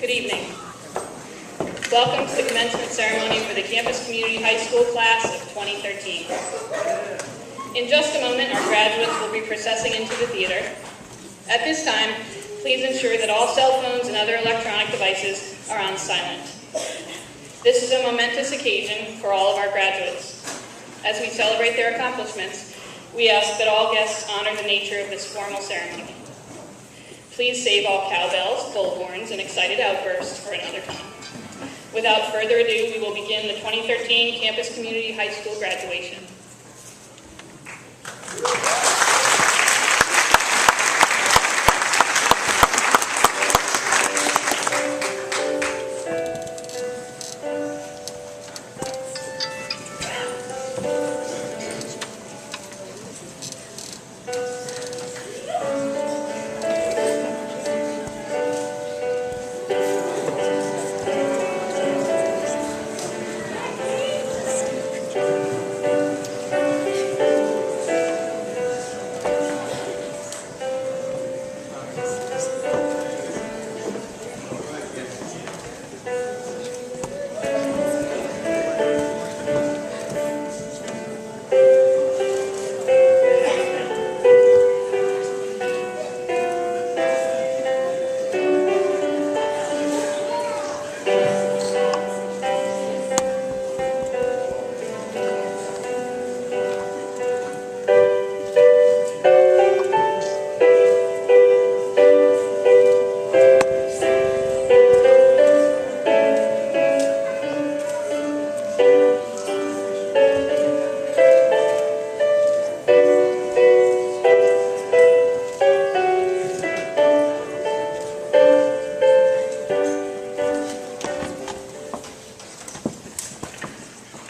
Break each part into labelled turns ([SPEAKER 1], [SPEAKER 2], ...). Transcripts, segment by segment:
[SPEAKER 1] Good evening. Welcome to the commencement ceremony for the Campus Community High School class of 2013. In just a moment, our graduates will be processing into the theater. At this time, please ensure that all cell phones and other electronic devices are on silent. This is a momentous occasion for all of our graduates. As we celebrate their accomplishments, we ask that all guests honor the nature of this formal ceremony. Please save all cowbells, bullhorns, and excited outbursts for another time. Without further ado, we will begin the 2013 Campus Community High School graduation.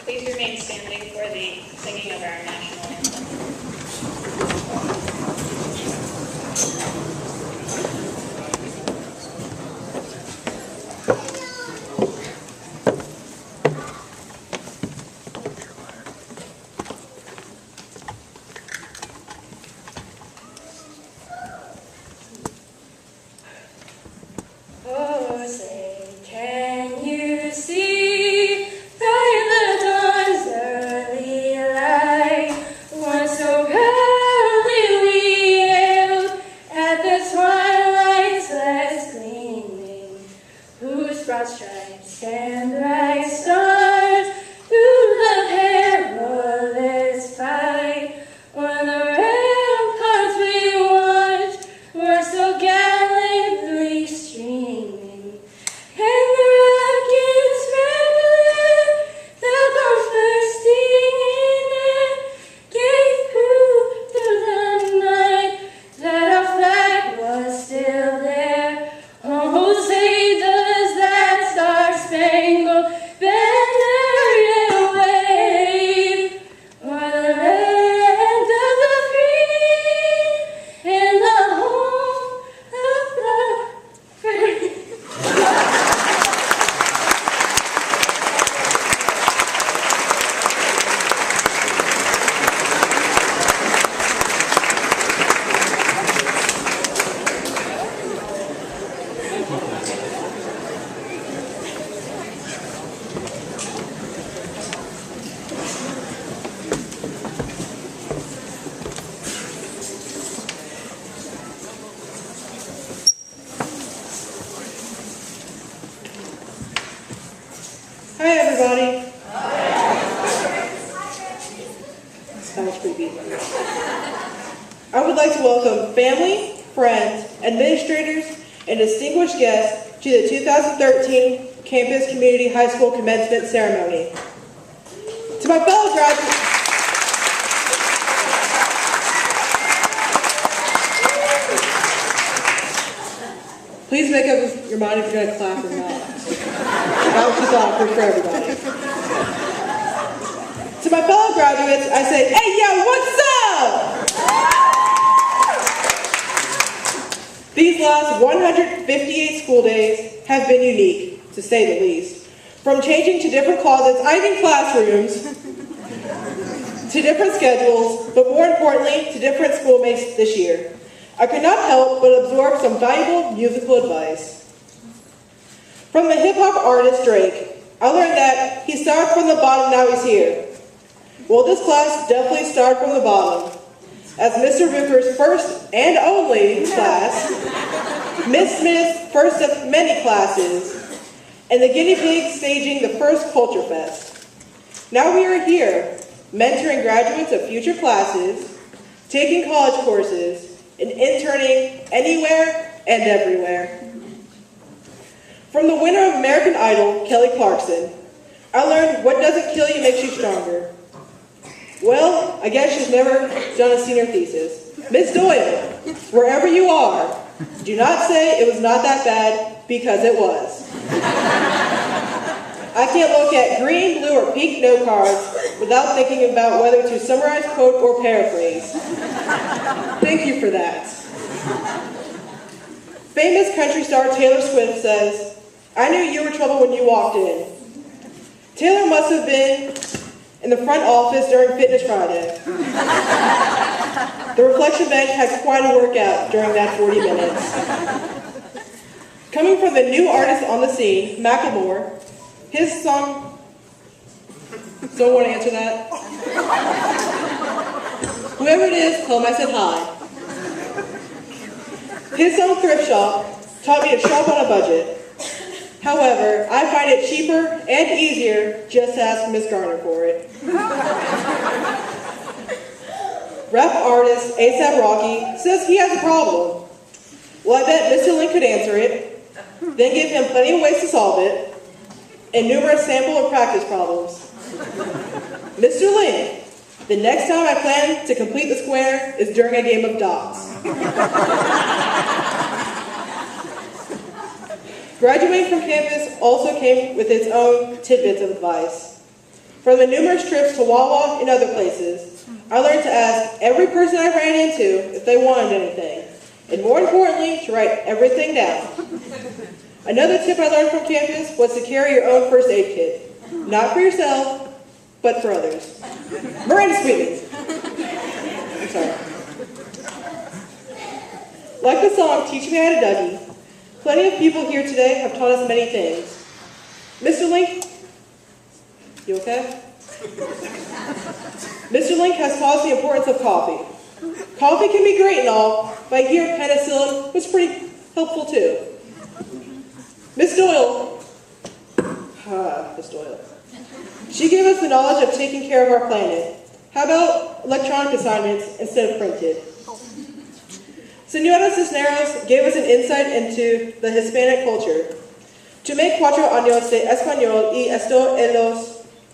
[SPEAKER 1] Please remain standing for the singing of our national anthem.
[SPEAKER 2] Oh, say, can you see by the dawn's early light, once so proudly we hailed at the twilight's last gleaming, whose broad stripes and bright stars through the perilous fight, o'er the ramparts we watched, were so gallantly streaming, and the rockets red, the guns bursting in it, gave proof through the night that our flag was still there. Oh, say does that star-spangled banner yet wave o'er the land of the free and the home of the free.
[SPEAKER 3] Hi, everybody. That was creepy. I would like to welcome family, friends, administrators, and distinguished guests to the 2013 Campus Community High School commencement ceremony. To my fellow graduates, please make up your mind if you're going to clap or not. That was just awkward for everybody. To my fellow graduates, I say, hey, yo, what's up? These last 158 school days have been unique, to say the least. From changing to different closets, I mean classrooms, to different schedules, but more importantly, to different schoolmates this year. I could not help but absorb some valuable musical advice. From the hip-hop artist Drake, I learned that he started from the bottom, now he's here. Well, this class definitely started from the bottom, as Mr. Booker's first and only class, Miss Smith's first of many classes, and the guinea pig staging the first Culture Fest. Now we are here, mentoring graduates of future classes, taking college courses, and interning anywhere and everywhere. From the winner of American Idol, Kelly Clarkson, I learned what doesn't kill you makes you stronger. Well, I guess she's never done a senior thesis. Miss Doyle, wherever you are, do not say it was not that bad, because it was. I can't look at green, blue, or pink note cards without thinking about whether to summarize, quote, or paraphrase. Thank you for that. Famous country star Taylor Swift says, "I knew you were trouble when you walked in." Taylor must have been in the front office during Fitness Friday. The reflection bench had quite a workout during that 40 minutes. Coming from the new artist on the scene, Macklemore, his song... Don't want to answer that? Whoever it is, tell him I said hi. His song Thrift Shop taught me to shop on a budget. However, I find it cheaper and easier just to ask Miss Garner for it. Rap artist A$AP Rocky says he has a problem. Well, I bet Mr. Link could answer it, then give him plenty of ways to solve it, and numerous sample and practice problems. Mr. Link, the next time I plan to complete the square is during a game of dots. Graduating from campus also came with its own tidbits of advice. From the numerous trips to Wawa and other places, I learned to ask every person I ran into if they wanted anything, and more importantly, to write everything down. Another tip I learned from campus was to carry your own first aid kit. Not for yourself, but for others. Miranda Sweetens. I'm sorry. Like the song Teach Me How to Dougie, plenty of people here today have taught us many things. Mr. Link, you okay? Mr. Link has taught us the importance of coffee. Coffee can be great and all, but I hear penicillin was pretty helpful too. Miss Doyle, Miss Doyle. She gave us the knowledge of taking care of our planet. How about electronic assignments instead of printed? Señora Cisneros gave us an insight into the Hispanic culture. Tomé 4 años de español y esto es lo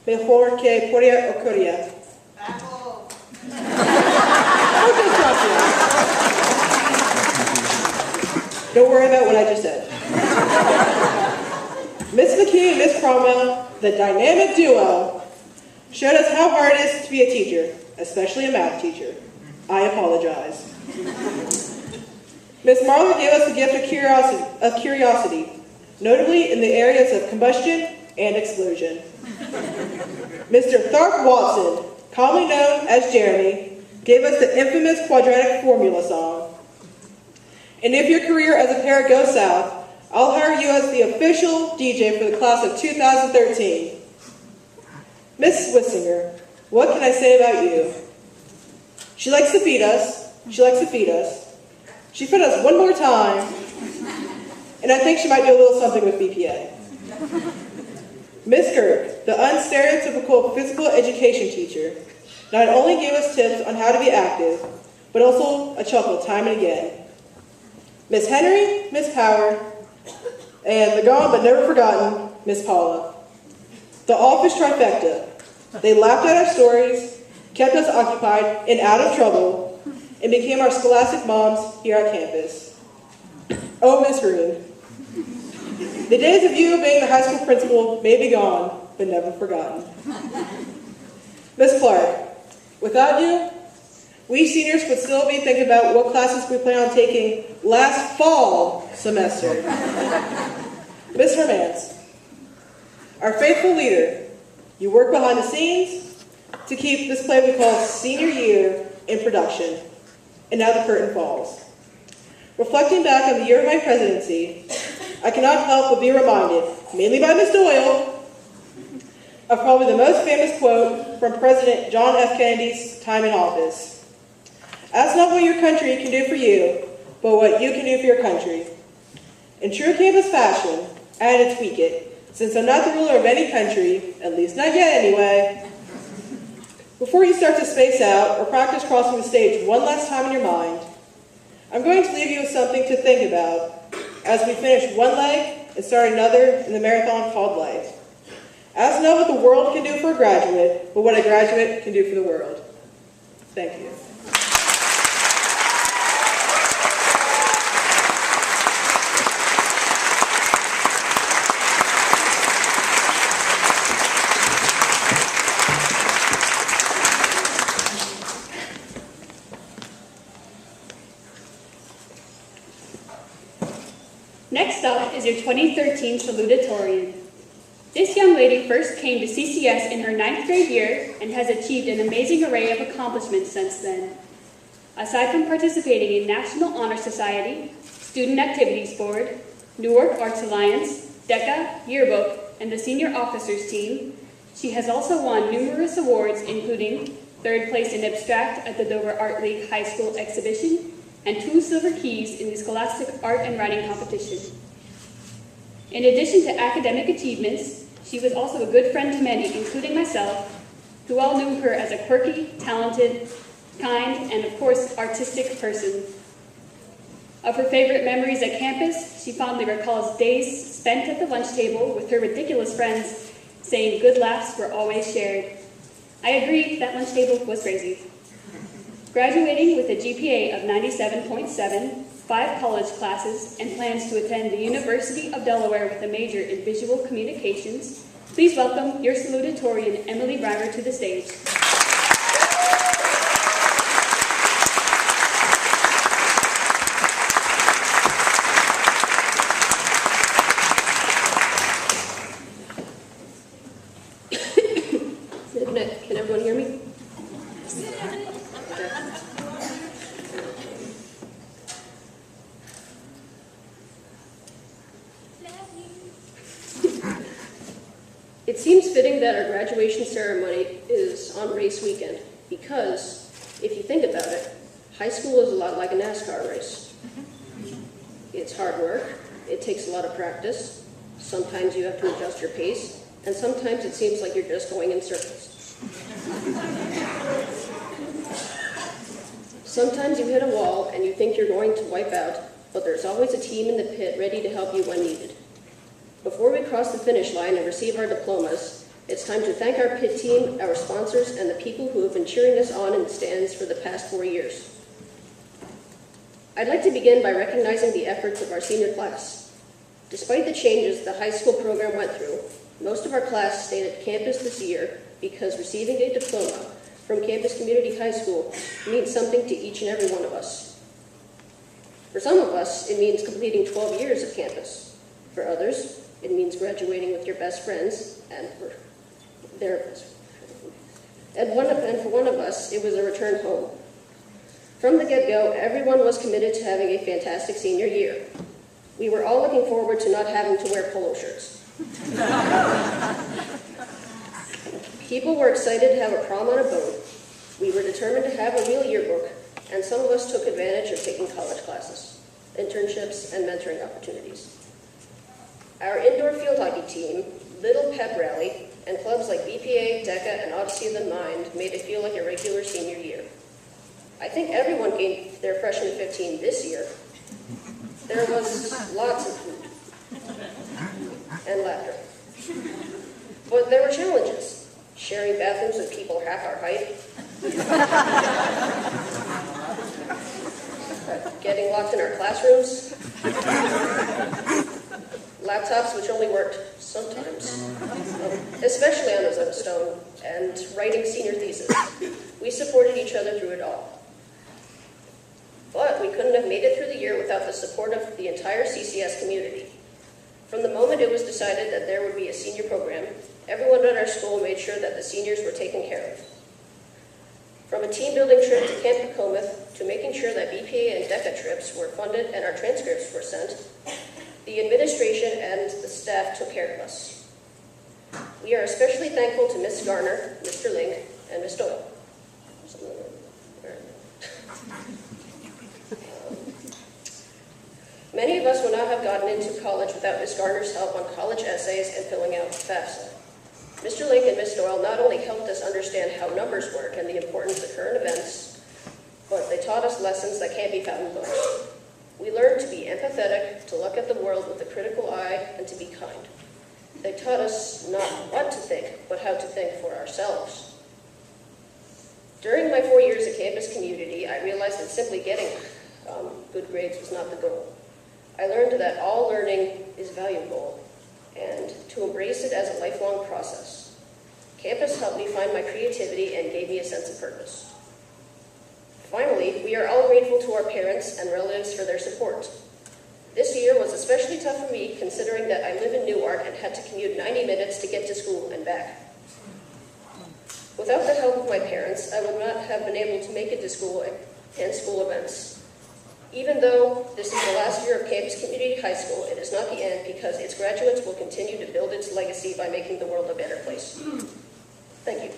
[SPEAKER 3] mejor que podría ocurrir. Don't worry about what I just said. Miss McKee and Miss Cromwell, the dynamic duo, showed us how hard it is to be a teacher, especially a math teacher. I apologize. Miss Marler gave us the gift of curiosity, notably in the areas of combustion and explosion. Mr. Tharp Watson, commonly known as Jeremy, gave us the infamous quadratic formula song. And if your career as a parent goes south, I'll hire you as the official DJ for the class of 2013. Miss Wissinger, what can I say about you? She likes to feed us. She likes to feed us. She fed us one more time, and I think she might do a little something with BPA. Miss Kirk, the unstereotypical physical education teacher, not only gave us tips on how to be active, but also a chuckle time and again. Miss Henry, Miss Power, and the gone but never forgotten, Miss Paula. The office trifecta. They laughed at our stories, kept us occupied and out of trouble, and became our scholastic moms here at campus. Oh, Miss Green. The days of you being the high school principal may be gone, but never forgotten. Miss Clark, without you, we seniors would still be thinking about what classes we plan on taking last fall semester. Miss Hermance, our faithful leader, you work behind the scenes to keep this play we call Senior Year in production. And now the curtain falls. Reflecting back on the year of my presidency, I cannot help but be reminded, mainly by Ms. Doyle, of probably the most famous quote from President John F. Kennedy's time in office. Ask not what your country can do for you, but what you can do for your country. In true campus fashion, I had to tweak it, since I'm not the ruler of any country, at least not yet anyway. Before you start to space out or practice crossing the stage one last time in your mind, I'm going to leave you with something to think about as we finish one leg and start another in the marathon called life. Ask not what the world can do for a graduate, but what a graduate can do for the world. Thank you.
[SPEAKER 4] Next up is your 2013 salutatorian. This young lady first came to CCS in her 9th grade year and has achieved an amazing array of accomplishments since then. Aside from participating in National Honor Society, Student Activities Board, Newark Arts Alliance, DECA, Yearbook, and the Senior Officers Team, she has also won numerous awards including 3rd place in Abstract at the Dover Art League High School Exhibition and 2 silver keys in the Scholastic Art and Writing Competition. In addition to academic achievements, she was also a good friend to many, including myself, who all knew her as a quirky, talented, kind, and of course, artistic person. Of her favorite memories at campus, she fondly recalls days spent at the lunch table with her ridiculous friends, saying good laughs were always shared. I agree, that lunch table was crazy. Graduating with a GPA of 97.7, 5 college classes, and plans to attend the University of Delaware with a major in visual communications, please welcome your salutatorian, Emily Breimer, to the stage.
[SPEAKER 5] Can everyone hear me? It seems fitting that our graduation ceremony is on race weekend because, if you think about it, high school is a lot like a NASCAR race. It's hard work, it takes a lot of practice, sometimes you have to adjust your pace, and sometimes it seems like you're just going in circles. Sometimes you hit a wall and you think you're going to wipe out, but there's always a team in the pit ready to help you when needed. Before we cross the finish line and receive our diplomas, it's time to thank our pit team, our sponsors, and the people who have been cheering us on in the stands for the past 4 years. I'd like to begin by recognizing the efforts of our senior class. Despite the changes the high school program went through, most of our class stayed at campus this year because receiving a diploma from Campus Community High School means something to each and every one of us. For some of us, it means completing 12 years of campus. For others, it means graduating with your best friends and for their best friends. And for one of us, it was a return home. From the get-go, everyone was committed to having a fantastic senior year. We were all looking forward to not having to wear polo shirts. People were excited to have a prom on a boat. We were determined to have a real yearbook, and some of us took advantage of taking college classes, internships, and mentoring opportunities. Our indoor field hockey team, Little Pep Rally, and clubs like BPA, DECA, and Odyssey of the Mind made it feel like a regular senior year. I think everyone gained their freshman 15 this year. There was lots of food and laughter. But there were challenges. Sharing bathrooms with people half our height. Getting locked in our classrooms. Laptops which only worked sometimes, especially on a stone, and writing senior thesis. We supported each other through it all. But we couldn't have made it through the year without the support of the entire CCS community. From the moment it was decided that there would be a senior program, everyone at our school made sure that the seniors were taken care of. From a team-building trip to Camp Pacomath, to making sure that BPA and DECA trips were funded and our transcripts were sent, The administration and the staff took care of us. We are especially thankful to Ms. Garner, Mr. Link, and Ms. Doyle. Many of us would not have gotten into college without Ms. Garner's help on college essays and filling out FAFSA. Mr. Link and Ms. Doyle not only helped us understand how numbers work and the importance of current events, but they taught us lessons that can't be found in books. We learned to be empathetic, to look at the world with a critical eye, and to be kind. They taught us not what to think, but how to think for ourselves. During my 4 years at Campus Community, I realized that simply getting good grades was not the goal. I learned that all learning is valuable and to embrace it as a lifelong process. Campus helped me find my creativity and gave me a sense of purpose. Finally, we are all grateful to our parents and relatives for their support. This year was especially tough for me considering that I live in Newark and had to commute 90 minutes to get to school and back. Without the help of my parents, I would not have been able to make it to school and school events. Even though this is the last year of Campus Community High School, it is not the end because its graduates will continue to build its legacy by making the world a better place. Thank you.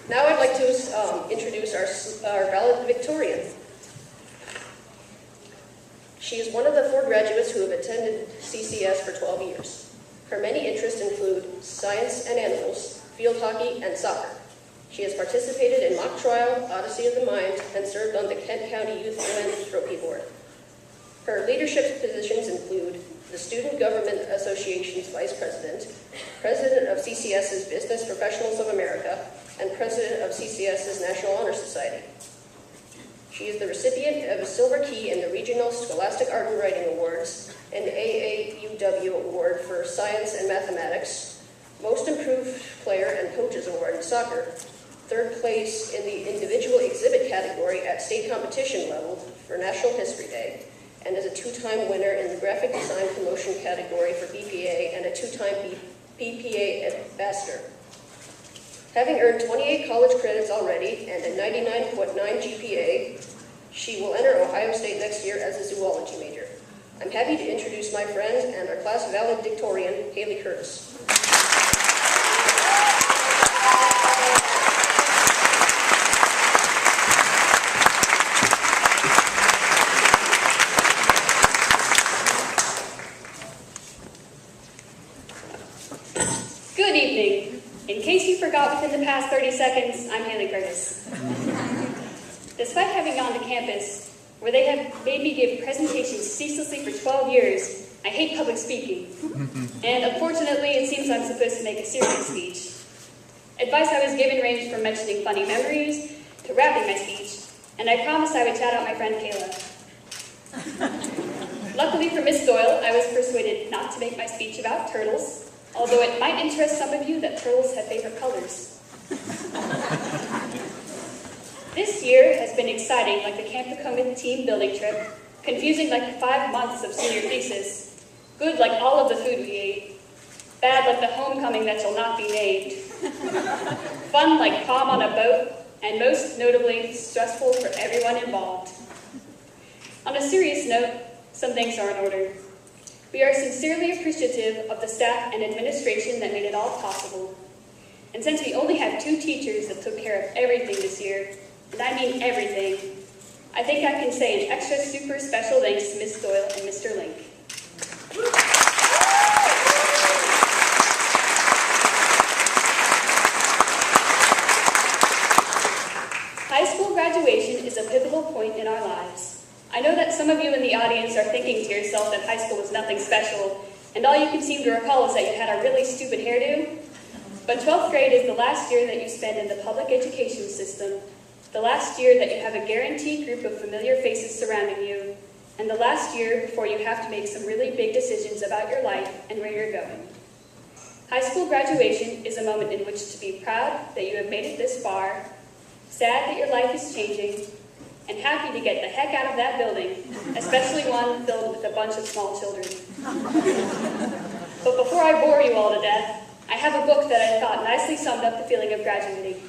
[SPEAKER 5] Now I'd like to introduce our valedictorian. She is one of the 4 graduates who have attended CCS for 12 years. Her many interests include science and animals, field hockey, and soccer. She has participated in mock trial, Odyssey of the Mind, and served on the Kent County Youth Philanthropy Board. Her leadership positions include the Student Government Association's Vice President, President of CCS's Business Professionals of America, and President of CCS's National Honor Society. She is the recipient of a Silver Key in the Regional Scholastic Art and Writing Awards, an AAUW Award for Science and Mathematics, Most Improved Player and Coaches Award in Soccer, 3rd place in the Individual Exhibit category at state competition level for National History Day, and is a 2-time winner in the Graphic Design Promotion category for BPA and a 2-time BPA Ambassador. Having earned 28 college credits already and a 99.9 GPA, she will enter Ohio State next year as a zoology major. I'm happy to introduce my friend and our class valedictorian, Haley Curtis.
[SPEAKER 4] Good evening. In case you forgot within the past 30 seconds, I'm Haley Curtis. Despite having gone to campus, where they have made me give presentations ceaselessly for 12 years, I hate public speaking. And unfortunately, it seems I'm supposed to make a serious speech. Advice I was given ranged from mentioning funny memories to rapping my speech, and I promised I would shout out my friend Kayla. Luckily for Miss Doyle, I was persuaded not to make my speech about turtles, although it might interest some of you that turtles have favorite colors. This year has been exciting like the Camp Tacoma team building trip, confusing like the 5 months of senior thesis, good like all of the food we ate, bad like the homecoming that shall not be named, fun like prom on a boat, and most notably, stressful for everyone involved. On a serious note, some things are in order. We are sincerely appreciative of the staff and administration that made it all possible. And since we only have 2 teachers that took care of everything this year, and I mean everything, I think I can say an extra super special thanks to Miss Doyle and Mr. Link. High school graduation is a pivotal point in our lives. I know that some of you in the audience are thinking to yourself that high school was nothing special, and all you can seem to recall is that you had a really stupid hairdo. But 12th grade is the last year that you spend in the public education system, the last year that you have a guaranteed group of familiar faces surrounding you, and the last year before you have to make some really big decisions about your life and where you're going. High school graduation is a moment in which to be proud that you have made it this far, sad that your life is changing, and happy to get the heck out of that building, especially one filled with a bunch of small children. But before I bore you all to death, I have a book that I thought nicely summed up the feeling of graduating.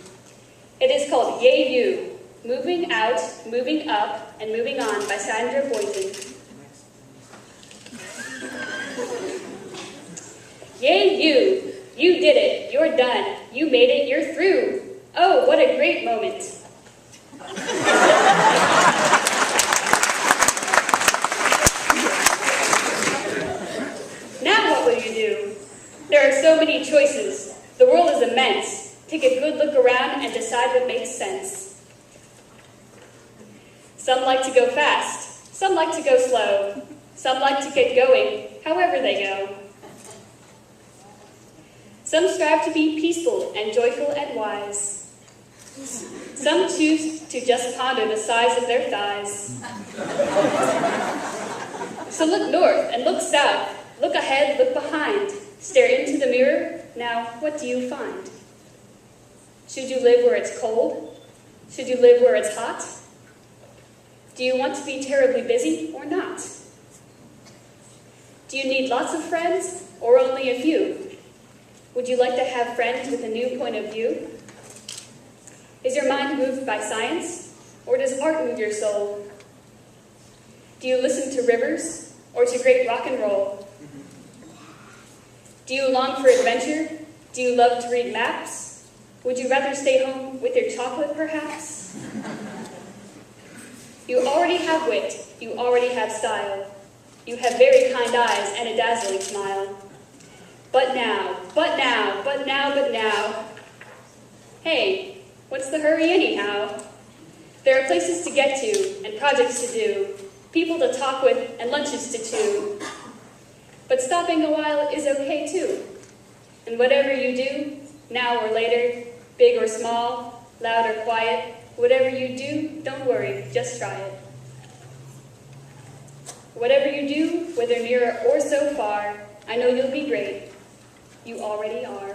[SPEAKER 4] It is called Yay You, Moving Out, Moving Up, and Moving On by Sandra Boynton. Yay you! You did it! You're done! You made it! You're through! Oh, what a great moment! Now what will you do? There are so many choices. The world is immense. Take a good look around and decide what makes sense. Some like to go fast. Some like to go slow. Some like to get going, however they go. Some strive to be peaceful and joyful and wise. Some choose to just ponder the size of their thighs. So look north and look south. Look ahead, look behind. Stare into the mirror. Now, what do you find? Should you live where it's cold? Should you live where it's hot? Do you want to be terribly busy or not? Do you need lots of friends or only a few? Would you like to have friends with a new point of view? Is your mind moved by science, or does art move your soul? Do you listen to rivers or to great rock and roll? Do you long for adventure? Do you love to read maps? Would you rather stay home with your chocolate, perhaps? You already have wit. You already have style. You have very kind eyes and a dazzling smile. But now, but now, but now, but now. Hey, what's the hurry anyhow? There are places to get to and projects to do, people to talk with and lunches to chew. But stopping a while is okay too. And whatever you do, now or later, big or small, loud or quiet, whatever you do, don't worry, just try it. Whatever you do, whether near or so far, I know you'll be great. You already are.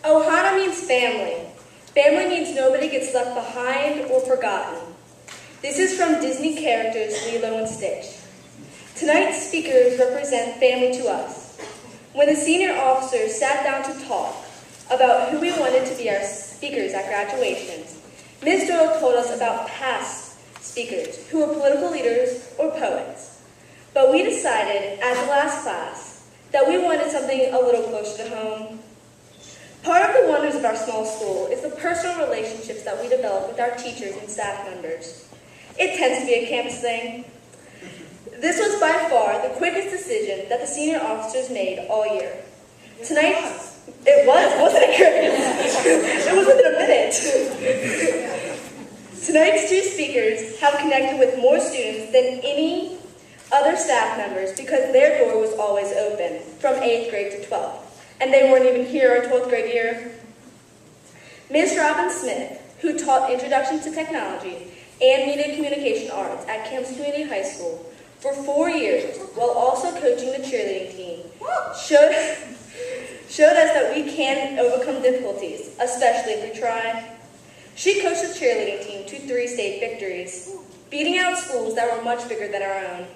[SPEAKER 2] Ohana means family. Family means nobody gets left behind or forgotten. This is from Disney characters Lilo and Stitch. Tonight's speakers represent family to us. When the senior officers sat down to talk about who we wanted to be our speakers at graduations, Ms. Doyle told us about past speakers who were political leaders or poets. But we decided, as the last class, that we wanted something a little closer to home. Part of the wonders of our small school is the personal relationships that we develop with our teachers and staff members. It tends to be a campus thing. This was by far the quickest decision that the senior officers made all year. Tonight, wasn't it, Chris? It was within a minute. Tonight's two speakers have connected with more students than any other staff members because their door was always open from 8th grade to 12th. And they weren't even here our 12th grade year. Ms. Robin Smith, who taught Introduction to Technology and Media Communication Arts at Campus Community High School for 4 years, while also coaching the cheerleading team, showed us that we can overcome difficulties, especially if we try. She coached the cheerleading team to 3 state victories, beating out schools that were much bigger than our own.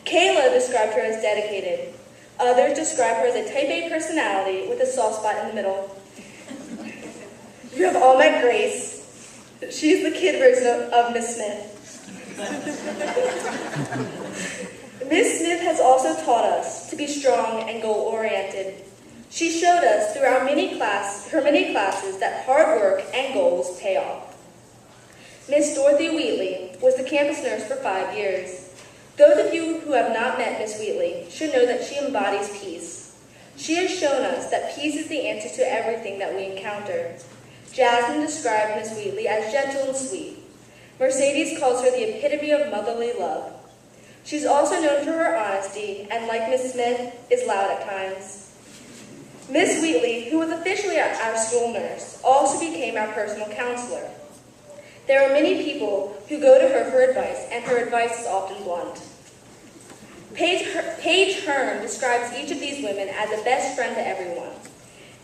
[SPEAKER 2] Kayla described her as dedicated. Others describe her as a type A personality with a soft spot in the middle. You have all met Grace. She's the kid version of Miss Smith. Miss Smith has also taught us to be strong and goal-oriented. She showed us through her many classes that hard work and goals pay off. Miss Dorothy Wheatley was the campus nurse for 5 years. Those of you who have not met Miss Wheatley should know that she embodies peace. She has shown us that peace is the answer to everything that we encounter. Jasmine described Miss Wheatley as gentle and sweet. Mercedes calls her the epitome of motherly love. She's also known for her honesty, and like Miss Smith, is loud at times. Miss Wheatley, who was officially our school nurse, also became our personal counselor. There are many people who go to her for advice, and her advice is often blunt. Paige Hearn describes each of these women as a best friend to everyone.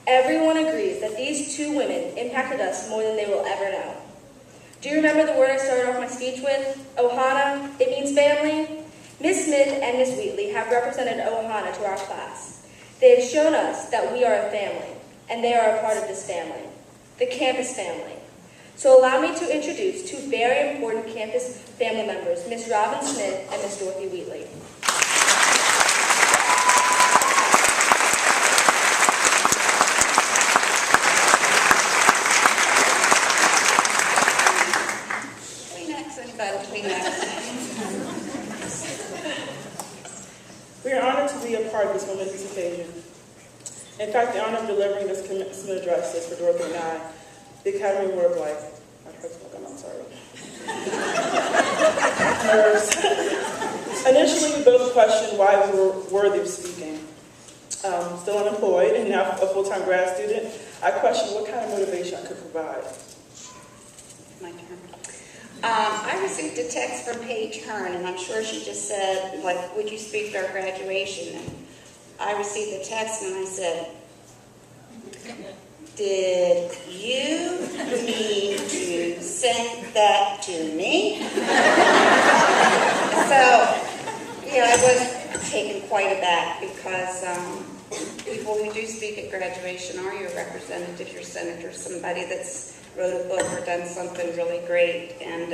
[SPEAKER 2] Everyone agrees that these two women impacted us more than they will ever know. Do you remember the word I started off my speech with? Ohana. It means family. Miss Smith and Miss Wheatley have represented Ohana to our class. They have shown us that we are a family, and they are a part of this family, the campus family. So allow me to introduce two very important campus family members, Miss Robin Smith and Miss Dorothy Wheatley.
[SPEAKER 3] We are honored to be a part of this momentous occasion. In fact, the honor of delivering this commencement address is for Dorothy and I, the Academy Award of Life. I'm sorry. Initially, we both questioned why we were worthy of speaking. Still unemployed and now a full-time grad student, I questioned what kind of motivation I could provide.
[SPEAKER 6] My turn. I received a text from Paige Hearn, and I'm sure she just said, like, would you speak at our graduation? And I received the text, and I said, did you mean to send that to me? So, yeah, I was taken quite aback because people who do speak at graduation are your representatives, your senators, somebody that's wrote a book or done something really great. And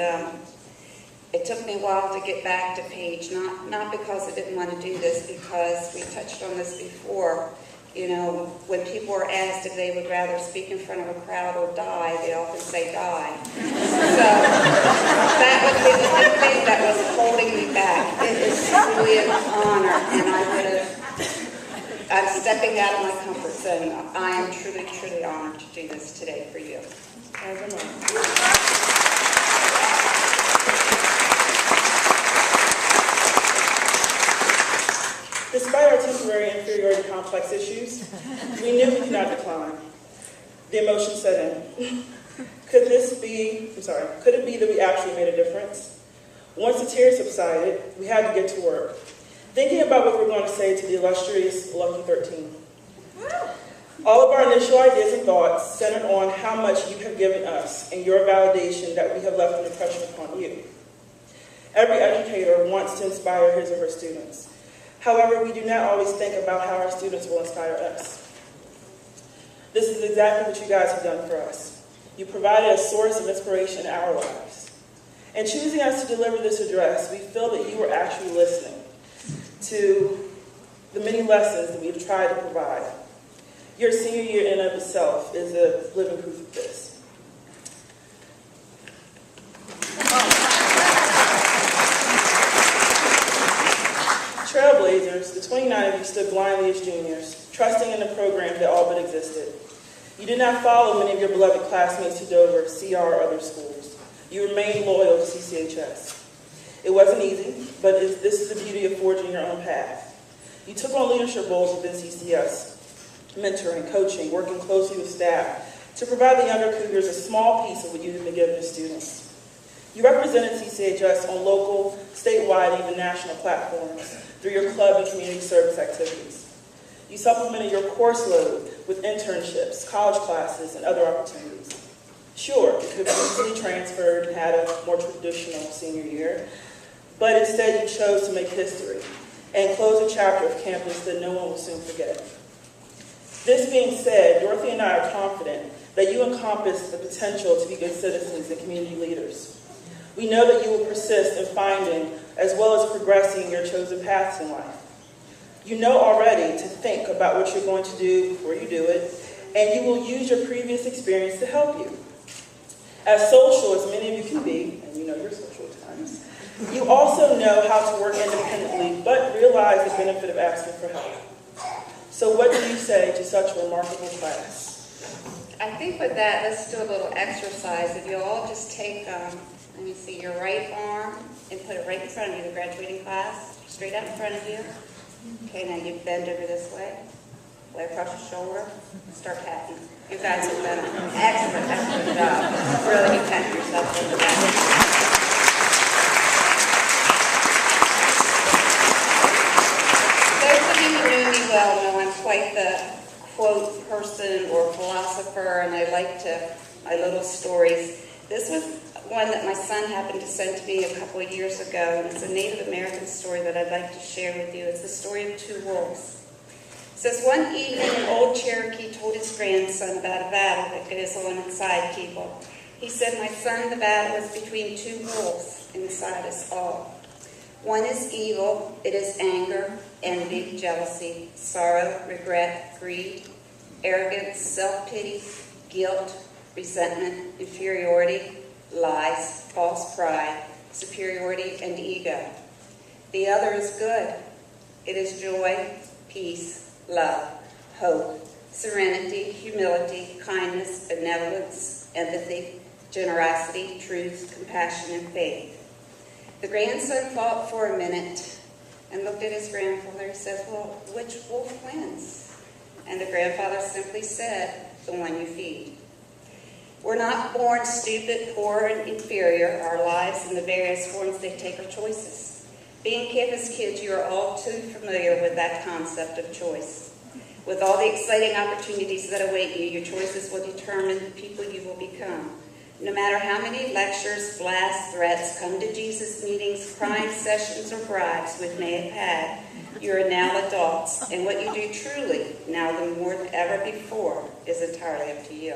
[SPEAKER 6] it took me a while to get back to Paige, not because I didn't want to do this, because we touched on this before. You know, when people are asked if they would rather speak in front of a crowd or die, they often say die. So that would be the one thing that was holding me back. It is truly an honor, and I'm stepping out of my comfort zone. I am truly, truly honored to do this today for you.
[SPEAKER 3] As am I. Despite our temporary inferiority complex issues, we knew we could not decline. The emotion set in. Could it be that we actually made a difference? Once the tears subsided, we had to get to work, thinking about what we were going to say to the illustrious Lucky 13. All of our initial ideas and thoughts centered on how much you have given us and your validation that we have left an impression upon you. Every educator wants to inspire his or her students. However, we do not always think about how our students will inspire us. This is exactly what you guys have done for us. You provided a source of inspiration in our lives. In choosing us to deliver this address, we feel that you were actually listening to the many lessons that we've tried to provide. Your senior year in and of itself is a living proof of this. Trailblazers, the 29 of you stood blindly as juniors, trusting in the program that all but existed. You did not follow many of your beloved classmates to Dover, CR, or other schools. You remained loyal to CCHS. It wasn't easy, but this is the beauty of forging your own path. You took on leadership roles within CCS, mentoring, coaching, working closely with staff to provide the younger Cougars a small piece of what you had been given to students. You represented CCHS on local, statewide, and even national platforms through your club and community service activities. You supplemented your course load with internships, college classes, and other opportunities. Sure, you could have easily transferred and had a more traditional senior year, but instead you chose to make history and close a chapter of campus that no one will soon forget. This being said, Dorothy and I are confident that you encompass the potential to be good citizens and community leaders. We know that you will persist in finding as well as progressing your chosen paths in life. You know already to think about what you're going to do before you do it, and you will use your previous experience to help you. As social as many of you can be, and you know you're social at times, you also know how to work independently, but realize the benefit of asking for help. So what do you say to such a remarkable class?
[SPEAKER 6] I think with that, let's do a little exercise. If you all just take, let me see, your right arm and put it right in front of you, the graduating class, straight out in front of you. Okay, now you bend over this way. lay across your shoulder, start patting. You guys have done an excellent job. Really, you pat yourself on the back. Those of you who know me well know I'm quite the quote person or philosopher, and I like to my little stories. This was one that my son happened to send to me a couple of years ago, and it's a Native American story that I'd like to share with you. It's the story of two wolves. It says, one evening an old Cherokee told his grandson about a battle that goes on inside people. He said, my son, the battle is between two wolves inside us all. One is evil. It is anger, envy, jealousy, sorrow, regret, greed, arrogance, self-pity, guilt, resentment, inferiority, lies, false pride, superiority, and ego. The other is good. It is joy, peace, love, hope, serenity, humility, kindness, benevolence, empathy, generosity, truth, compassion, and faith. The grandson thought for a minute and looked at his grandfather and said, well, which wolf wins? And the grandfather simply said, the one you feed. We're not born stupid, poor, and inferior. Our lives and the various forms they take are choices. Being campus kids, you are all too familiar with that concept of choice. With all the exciting opportunities that await you, your choices will determine the people you will become. No matter how many lectures, blasts, threats, come to Jesus meetings, crime sessions, or bribes we may have had, you are now adults, and what you do truly, now than more than ever before, is entirely up to you.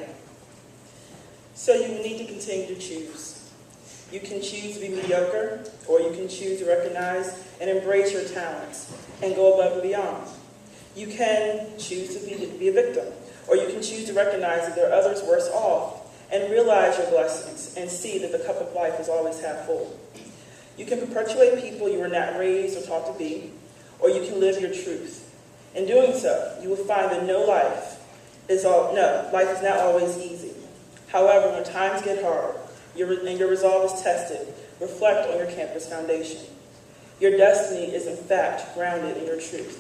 [SPEAKER 7] So you need to continue to choose. You can choose to be mediocre, or you can choose to recognize and embrace your talents and go above and beyond. You can choose to be a victim, or you can choose to recognize that there are others worse off and realize your blessings and see that the cup of life is always half full. You can perpetuate people you were not raised or taught to be, or you can live your truth. In doing so, you will find that life is not always easy. However, when times get hard and your resolve is tested, reflect on your campus foundation. Your destiny is in fact grounded in your truth.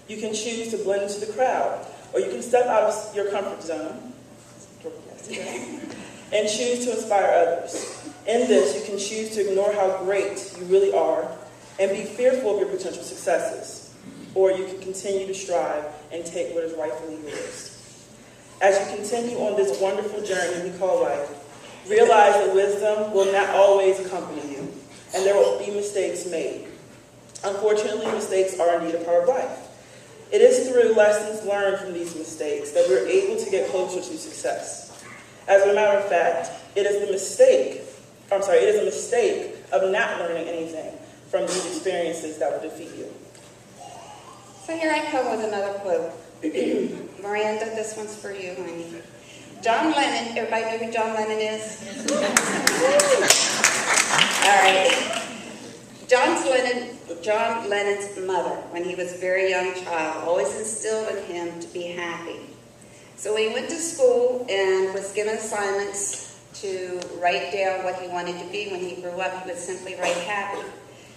[SPEAKER 7] You can choose to blend into the crowd, or you can step out of your comfort zone and choose to inspire others. In this, you can choose to ignore how great you really are and be fearful of your potential successes, or you can continue to strive and take what is rightfully yours. As you continue on this wonderful journey we call life, realize that wisdom will not always accompany you, and there will be mistakes made. Unfortunately, mistakes are indeed a part of life. It is through lessons learned from these mistakes that we're able to get closer to success. As a matter of fact, it is a mistake of not learning anything from these experiences that will defeat you.
[SPEAKER 6] So here I come with another quote. Miranda, this one's for you, honey. John Lennon, everybody know who John Lennon is? All right. John Lennon's mother, when he was a very young child, always instilled in him to be happy. So when he went to school and was given assignments to write down what he wanted to be when he grew up, he would simply write happy.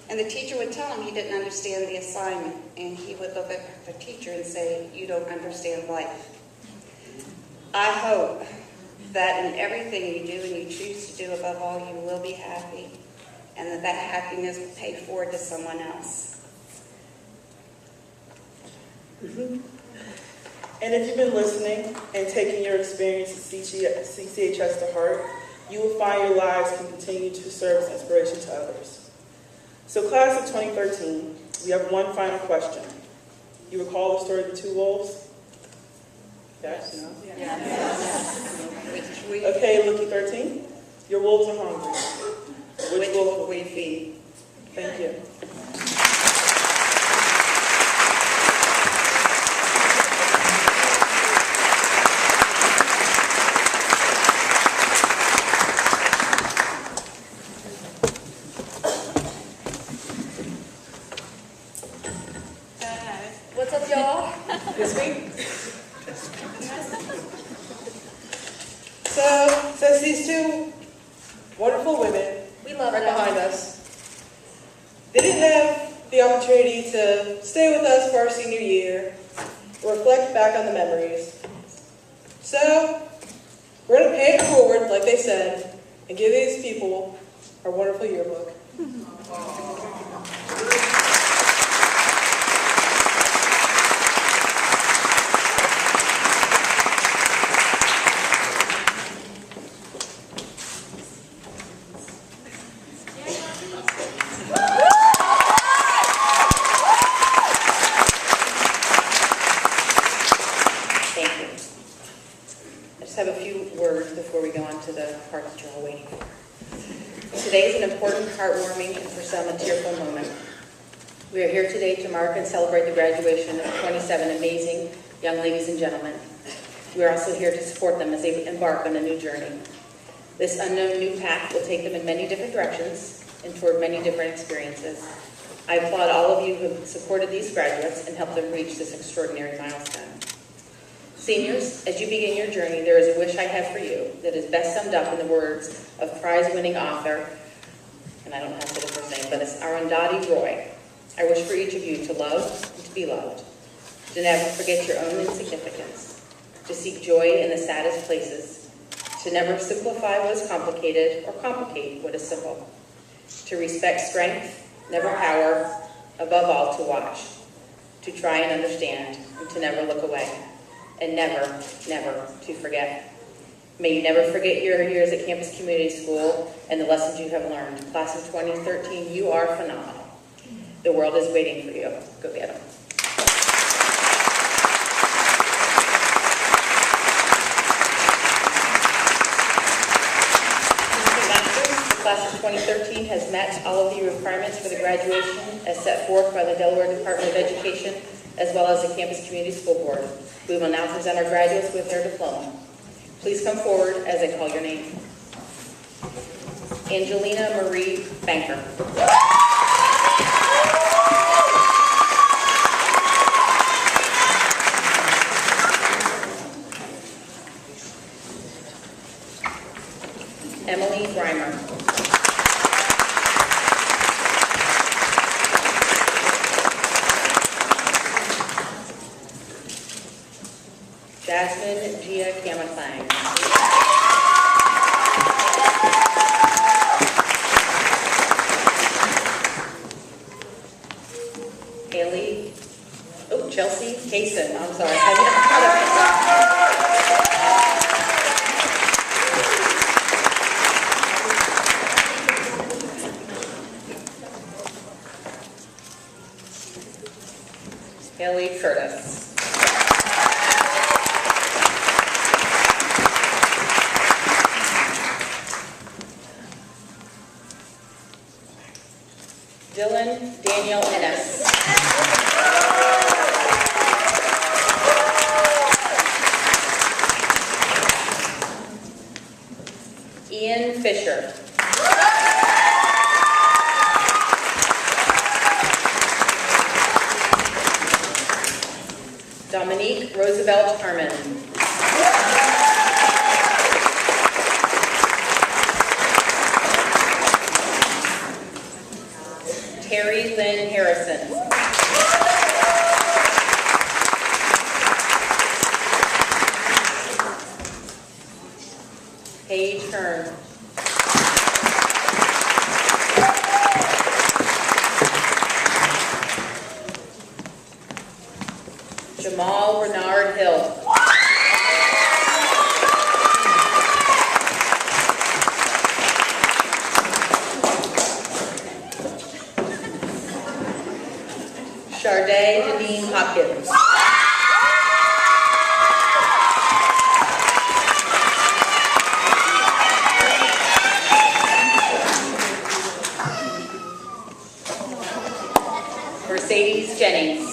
[SPEAKER 6] And the teacher would tell him he didn't understand the assignment, and he would look at the teacher and say, you don't understand life. I hope that in everything you do and you choose to do, above all, you will be happy, and that happiness will pay forward to someone else.
[SPEAKER 7] And if you've been listening and taking your experience at CCHS to heart, you will find your lives can continue to serve as inspiration to others. So class of 2013, we have one final question. You recall the story of the two wolves? Yes? No?
[SPEAKER 6] Yes.
[SPEAKER 7] Okay, Lucky 13. Your wolves are hungry. Which wolf will
[SPEAKER 6] we feed?
[SPEAKER 7] Thank you.
[SPEAKER 2] What's up, y'all?
[SPEAKER 3] This week. So, since these two wonderful women
[SPEAKER 2] We love
[SPEAKER 3] right
[SPEAKER 2] them.
[SPEAKER 3] behind us, they didn't have the opportunity to stay with us for our senior year, reflect back on the memories. So, we're going to pay it forward, like they said, and give these people our wonderful yearbook.
[SPEAKER 8] Thank you. I just have a few words before we go on to the part that you're all waiting for. Today is an important, heartwarming, and for some, a tearful moment. We are here today to mark and celebrate the graduation of 27 amazing young ladies and gentlemen. We are also here to support them as they embark on a new journey. This unknown new path will take them in many different directions and toward many different experiences. I applaud all of you who have supported these graduates and helped them reach this extraordinary milestone. Seniors, as you begin your journey, there is a wish I have for you that is best summed up in the words of prize-winning author, and I don't have to say the first name, but it's Arundhati Roy. I wish for each of you to love and to be loved, to never forget your own insignificance, to seek joy in the saddest places, to never simplify what is complicated or complicate what is simple, to respect strength, never power, above all to watch, to try and understand, and to never look away, and never, never to forget. May you never forget your years at Campus Community School and the lessons you have learned. Class of 2013, you are phenomenal. The world is waiting for you. Go get them. The class of 2013 has met all of the requirements for the graduation as set forth by the Delaware Department of Education as well as the Campus Community School Board. We will now present our graduates with their diploma. Please come forward as I call your name. Angelina Marie Banker. Emily Reimer. Jasmine Gia Kamaklang. Chelsea Kaysen. I'm sorry. Haley Curtis. Dylan Daniel Ennis. Ian Fisher. Dominique Roosevelt Herman. Terry Lynn Harrison. Paige Hearn. Jamal Bernard Hill. Sharday Janine Hopkins. Mercedes Jennings.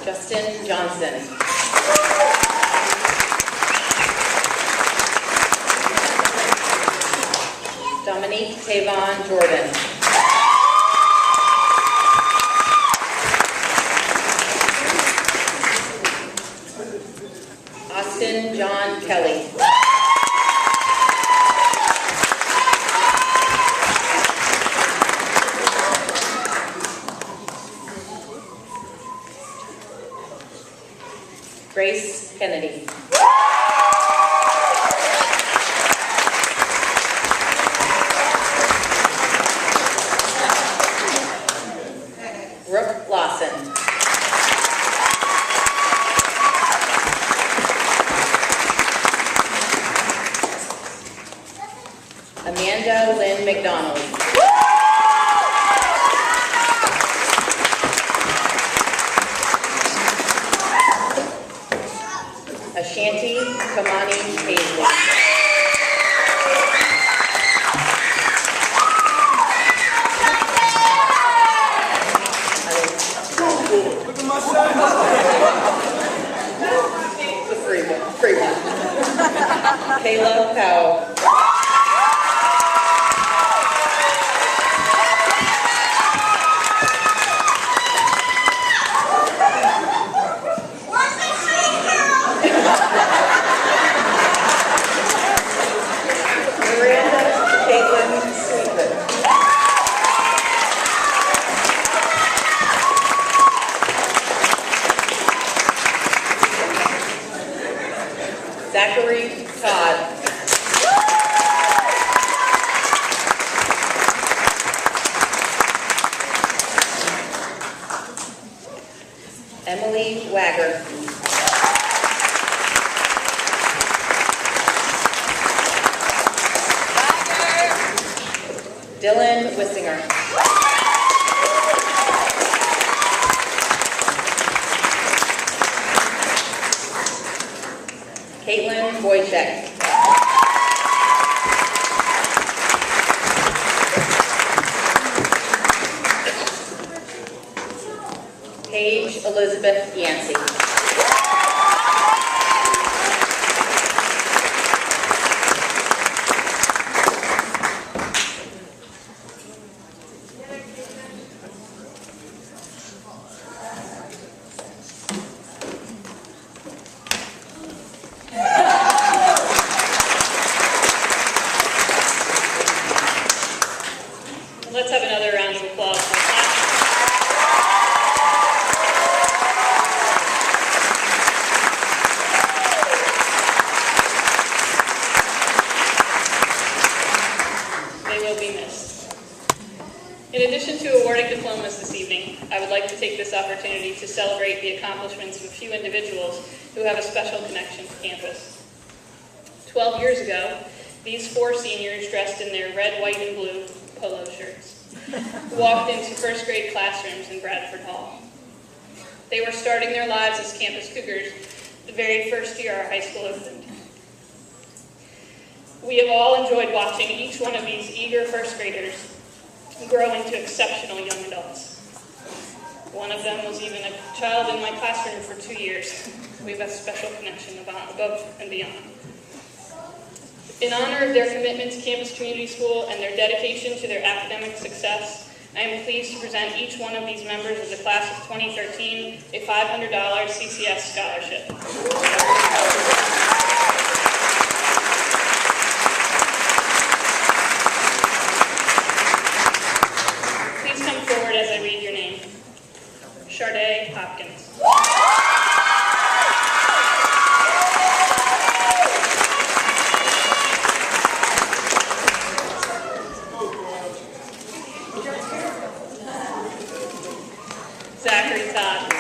[SPEAKER 8] Justin Johnson. Dominique Tavon Jordan. Austin John Kelly. Kennedy. Brooke Lawson. Amanda Lynn McDonald. Ashanti Kamani Paisley. The free one. Kayla Powell. Miranda Caitlin Sweetman. Zachary Todd. Emily Wagger. Dylan Wissinger. Caitlin Boychek. Paige Elizabeth Yancey.
[SPEAKER 1] Let's have another round of applause for class. They will be missed. In addition to awarding diplomas this evening, I would like to take this opportunity to celebrate the accomplishments of a few individuals who have a special connection to campus. 12 years ago, these 4 seniors dressed in their red, white, and blue polo shirts walked into first grade classrooms in Bradford Hall. They were starting their lives as campus cougars the very first year our high school opened. We have all enjoyed watching each one of these eager first graders grow into exceptional young adults. One of them was even a child in my classroom for 2 years. We have a special connection above and beyond. In honor of their commitment to Campus Community School and their dedication to their academic success, I am pleased to present each one of these members of the class of 2013 a $500 CCS scholarship. Please come forward as I read your name. Sharday Hopkins. Zachary Todd.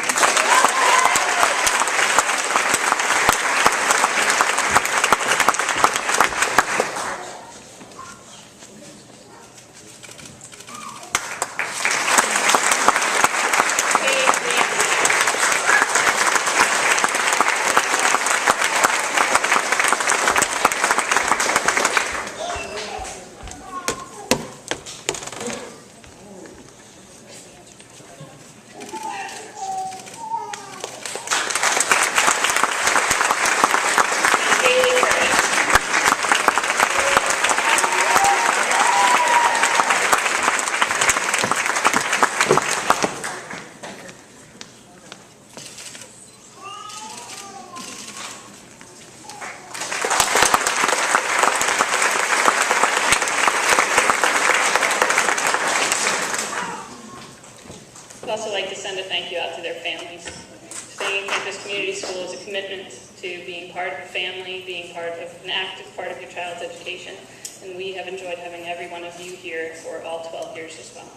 [SPEAKER 1] I'd also like to send a thank you out to their families. Staying at Campus Community School is a commitment to being part of a family, being part of an active part of your child's education. And we have enjoyed having every one of you here for all 12 years as well.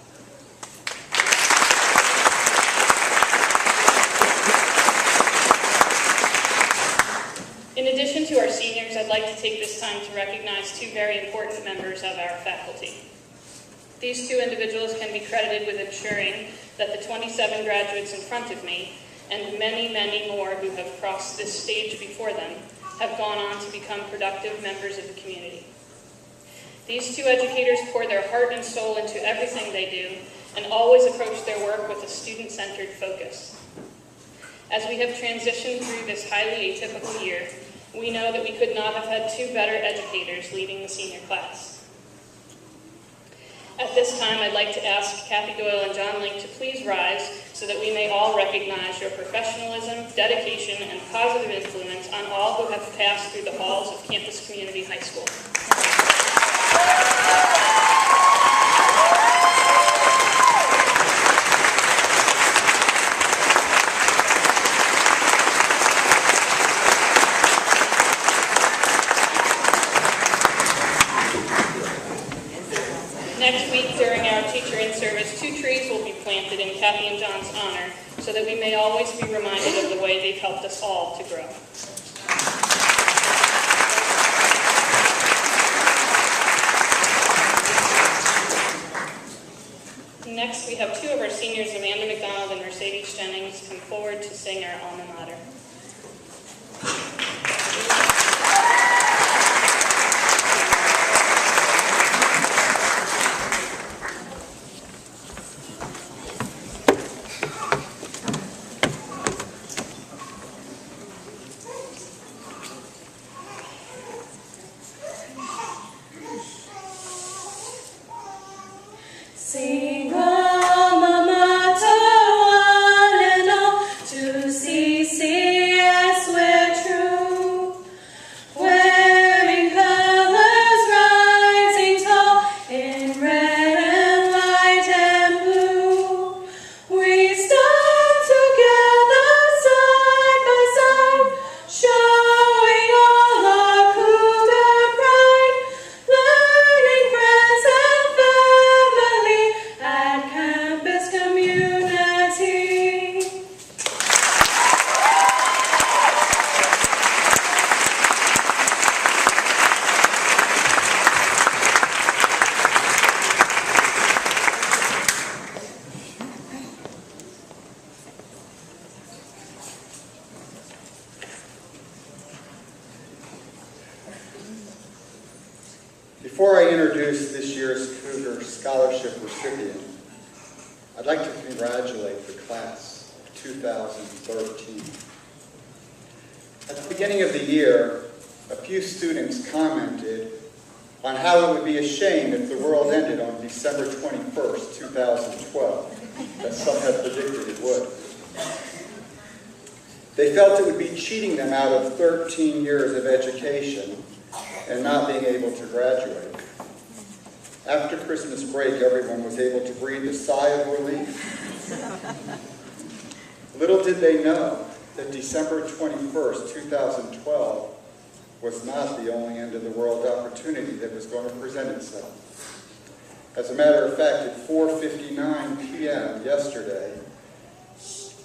[SPEAKER 1] In addition to our seniors, I'd like to take this time to recognize two very important members of our faculty. These two individuals can be credited with ensuring that the 27 graduates in front of me, and many, many more who have crossed this stage before them, have gone on to become productive members of the community. These two educators pour their heart and soul into everything they do, and always approach their work with a student-centered focus. As we have transitioned through this highly atypical year, we know that we could not have had two better educators leading the senior class. At this time, I'd like to ask Kathy Doyle and John Link to please rise so that we may all recognize your professionalism, dedication, and positive influence on all who have passed through the halls of Campus Community High School. Next week, during our Teacher in Service, 2 trees will be planted in Kathy and John's honor so that we may always be reminded of the way they've helped us all to grow. Next, we have 2 of our seniors, Amanda McDonald and Mercedes Jennings, come forward to sing our alma mater.
[SPEAKER 9] Sing alma mater, one and all, to CCS we're true. Wearing colors rising tall in red and white and blue. We stand together side by side, showing all our Cougar pride, learning friends and family at Campus Community.
[SPEAKER 10] Before I introduce this year's Cougar Scholarship recipient, I'd like to congratulate the class of 2013. At the beginning of the year, a few students commented on how it would be a shame if the world ended on December 21st, 2012, as some had predicted it would. They felt it would be cheating them out of 13 years of education and not being able to graduate. After Christmas break, everyone was able to breathe a sigh of relief. Little did they know that December 21st, 2012 was not the only end-of-the-world opportunity that was going to present itself. As a matter of fact, at 4:59 p.m. yesterday,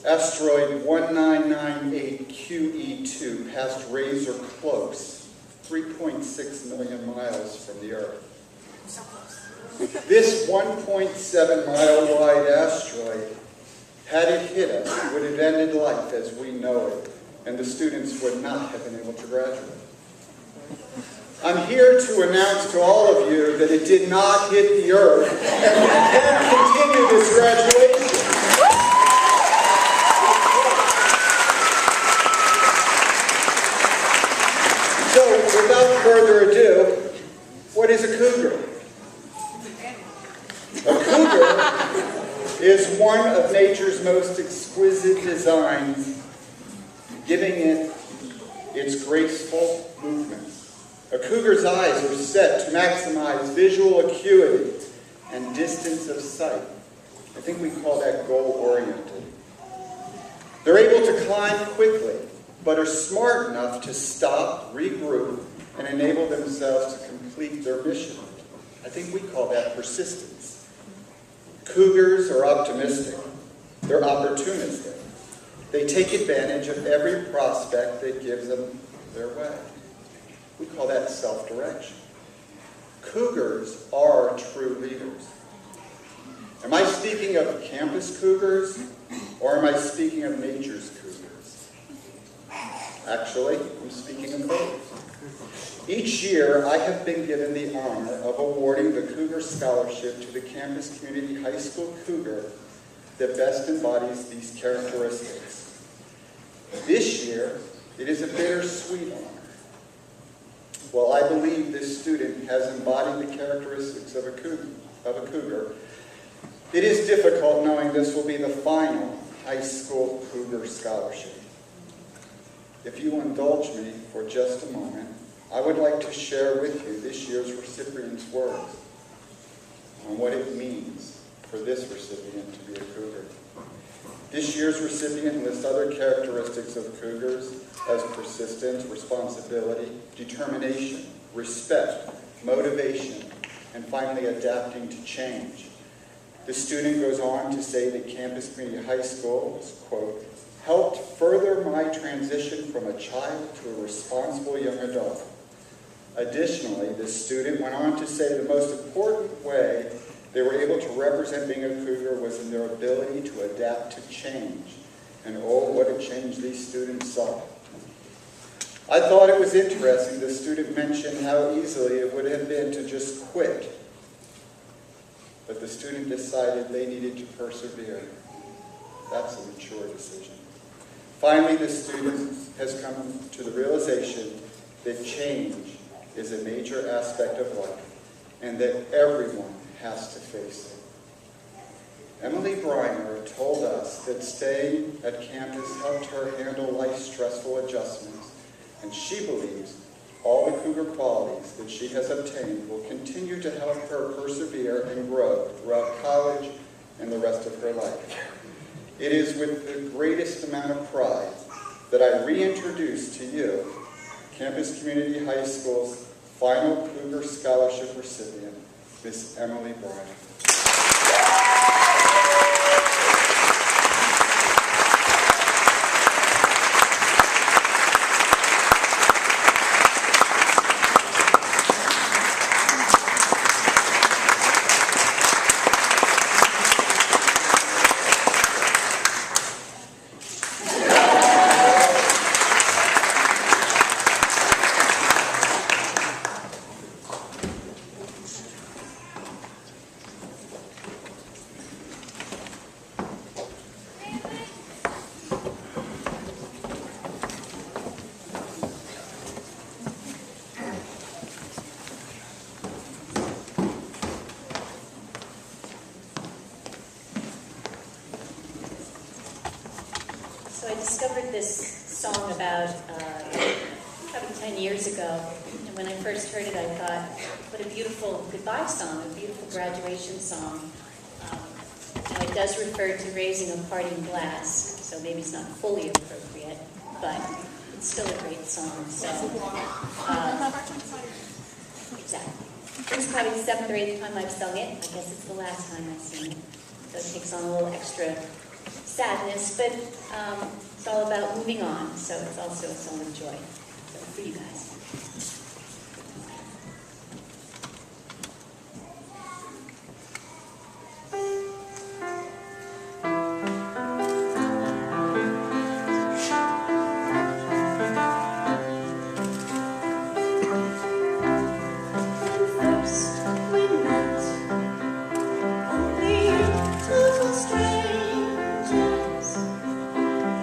[SPEAKER 10] asteroid 1998 QE2 passed Razor close, 3.6 million miles from the Earth. This 1.7 mile wide asteroid, had it hit us, would have ended life as we know it, and the students would not have been able to graduate. I'm here to announce to all of you that it did not hit the Earth, and we can continue this graduation. So, without further ado, what is a cougar? A cougar is one of nature's most exquisite designs, giving it its graceful movements. A cougar's eyes are set to maximize visual acuity and distance of sight. I think we call that goal-oriented. They're able to climb quickly but are smart enough to stop, regroup, and enable themselves to complete their mission. I think we call that persistence. Cougars are optimistic. They're opportunistic. They take advantage of every prospect that gives them their way. We call that self-direction. Cougars are true leaders. Am I speaking of campus cougars, or am I speaking of nature's cougars? Actually, I'm speaking of both. Each year, I have been given the honor of awarding the Cougar Scholarship to the Campus Community High School Cougar that best embodies these characteristics. This year, it is a bittersweet honor. While I believe this student has embodied the characteristics of a cougar, it is difficult knowing this will be the final high school Cougar Scholarship. If you will indulge me for just a moment, I would like to share with you this year's recipient's words on what it means for this recipient to be a cougar. This year's recipient lists other characteristics of cougars as persistence, responsibility, determination, respect, motivation, and finally adapting to change. The student goes on to say that Campus Community High School was, quote, helped further my transition from a child to a responsible young adult. Additionally, the student went on to say the most important way they were able to represent being a cougar was in their ability to adapt to change. And oh, what a change these students saw. I thought it was interesting the student mentioned how easily it would have been to just quit. But the student decided they needed to persevere. That's a mature decision. Finally, the student has come to the realization that change is a major aspect of life and that everyone has to face it. Emily Briner told us that staying at campus helped her handle life's stressful adjustments, and she believes all the cougar qualities that she has obtained will continue to help her persevere and grow throughout college and the rest of her life. It is with the greatest amount of pride that I reintroduce to you Campus Community High School's final Cougar Scholarship recipient, Miss Emily Briner.
[SPEAKER 11] So I discovered this song about probably 10 years ago, and when I first heard it I thought, what a beautiful goodbye song, a beautiful graduation song. Now it does refer to raising a parting glass, so maybe it's not fully appropriate, but it's still a great song. So, exactly. It's probably the 7th or 8th time I've sung it. I guess it's the last time I've sung it. So it takes on a little extra sadness, but it's all about moving on, so it's also a song of joy. So for you guys.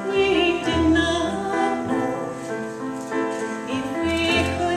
[SPEAKER 9] We did not know if we could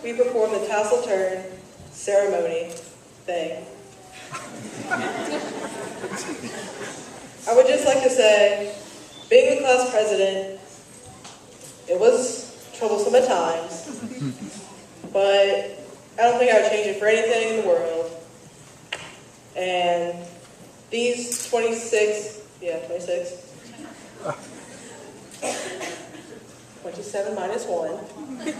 [SPEAKER 3] we perform the tassel turn ceremony thing. I would just like to say, being the class president, it was troublesome at times, but I don't think I would change it for anything in the world. And these 26, 27 minus 1. I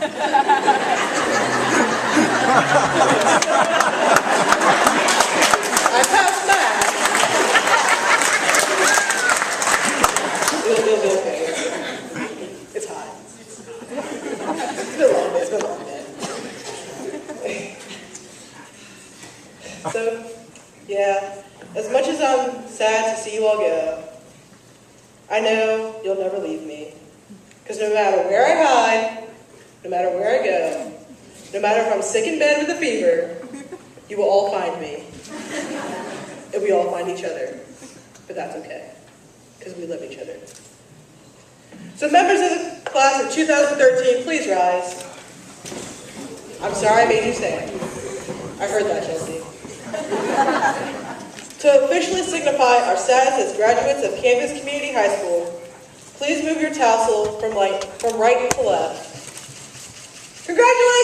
[SPEAKER 3] passed math. It'll be okay. It's hot. It's been a long day. It's been a long day. So, yeah, as much as I'm sad to see you all go, I know you'll never leave me. Because no matter where I hide, no matter where I go, no matter if I'm sick in bed with a fever, you will all find me. And we all find each other. But that's okay, because we love each other. So members of the class of 2013, please rise. I'm sorry I made you stand. I heard that, Chelsea. To officially signify our status as graduates of Campus Community High School, please move your tassel from right to left. Congratulations!